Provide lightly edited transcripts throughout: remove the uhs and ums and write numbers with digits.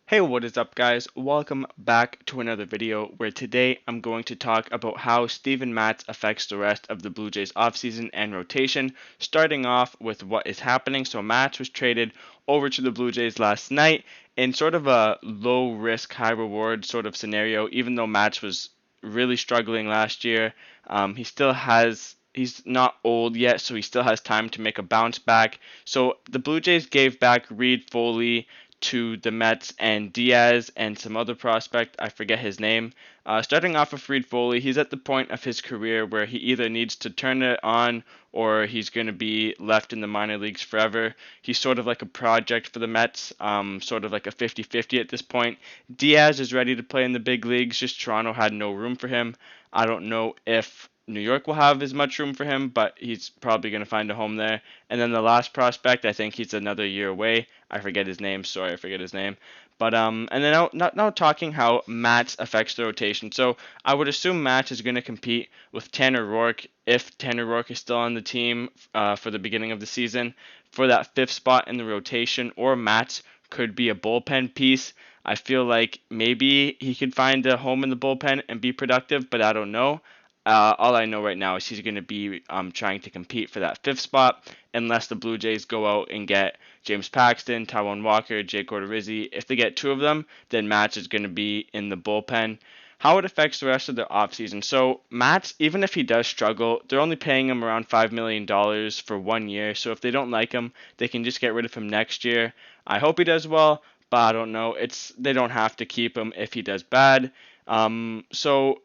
Hey, what is up guys? Welcome back to another video where today I'm going to talk about how Steven Matz affects the rest of the Blue Jays offseason and rotation, starting off with what is happening. So Matz was traded over to the Blue Jays last night in sort of a low risk, high reward sort of scenario, even though Matz was really struggling last year. He's not old yet, so he still has time to make a bounce back. So the Blue Jays gave back Reed Foley to the Mets and Diaz and some other prospect, I forget his name. Starting off with Reed Foley, he's at the point of his career where he either needs to turn it on or he's going to be left in the minor leagues forever. He's sort of like a project for the Mets, sort of like a 50-50 at this point. Diaz is ready to play in the big leagues, just Toronto had no room for him. I don't know if New York will have as much room for him, but he's probably going to find a home there. And then the last prospect, I think he's another year away. I forget his name. Sorry, I forget his name. But and then now talking how Matz affects the rotation. So I would assume Matz is going to compete with Tanner Roark if Tanner Roark is still on the team for the beginning of the season for that fifth spot in the rotation, or Matz could be a bullpen piece. I feel like maybe he could find a home in the bullpen and be productive, but I don't know. All I know right now is he's going to be trying to compete for that fifth spot unless the Blue Jays go out and get James Paxton, Taijuan Walker, Jake Odorizzi. If they get two of them, then Matz is going to be in the bullpen. How it affects the rest of the offseason. So Matz, even if he does struggle, they're only paying him around $5 million for 1 year. So if they don't like him, they can just get rid of him next year. I hope he does well, but I don't know. They don't have to keep him if he does bad. So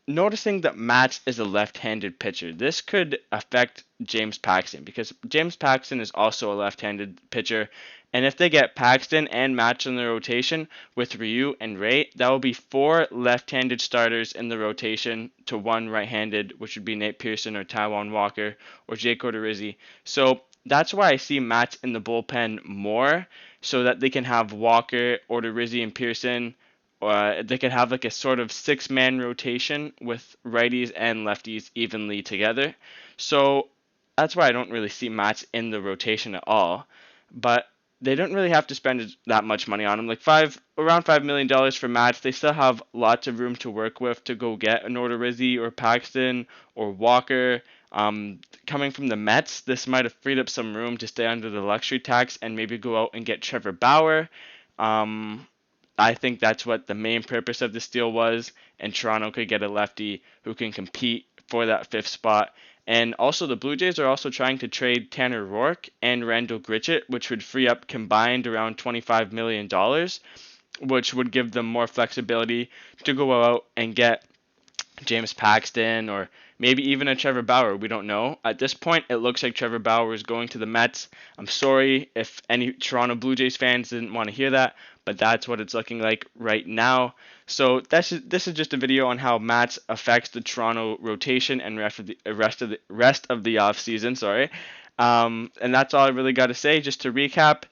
noticing that Matz is a left-handed pitcher, this could affect James Paxton because James Paxton is also a left-handed pitcher. And if they get Paxton and Matz in the rotation with Ryu and Ray, that will be four left-handed starters in the rotation to one right-handed, which would be Nate Pearson or Taijuan Walker or Jake Odorizzi. So that's why I see Matz in the bullpen more, so that they can have Walker, Odorizzi, and Pearson, they could have like a sort of six-man rotation with righties and lefties evenly together. So that's why I don't really see Matz in the rotation at all. But they don't really have to spend that much money on him. Like around $5 million for Matz. They still have lots of room to work with to go get an Odorizzi or Paxton or Walker. Coming from the Mets, this might have freed up some room to stay under the luxury tax and maybe go out and get Trevor Bauer. I think that's what the main purpose of this deal was, and Toronto could get a lefty who can compete for that fifth spot. And also, the Blue Jays are also trying to trade Tanner Roark and Randall Grichuk, which would free up combined around $25 million, which would give them more flexibility to go out and get James Paxton or maybe even a Trevor Bauer. We don't know. At this point, it looks like Trevor Bauer is going to the Mets. I'm sorry if any Toronto Blue Jays fans didn't want to hear that, but that's what it's looking like right now. So this is just a video on how Matz affects the Toronto rotation and rest of the offseason. Sorry, and that's all I really got to say. Just to recap,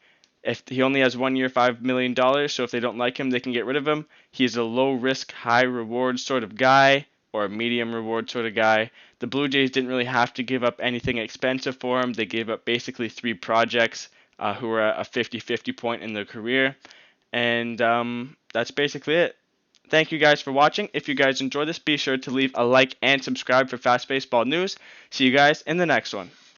if he only has 1 year, $5 million, so if they don't like him, they can get rid of him. He's a low risk, high reward sort of guy, or a medium reward sort of guy. The Blue Jays didn't really have to give up anything expensive for him. They gave up basically three projects who were at a 50-50 point in their career. And that's basically it. Thank you guys for watching. If you guys enjoyed this, be sure to leave a like and subscribe for fast baseball news. See you guys in the next one.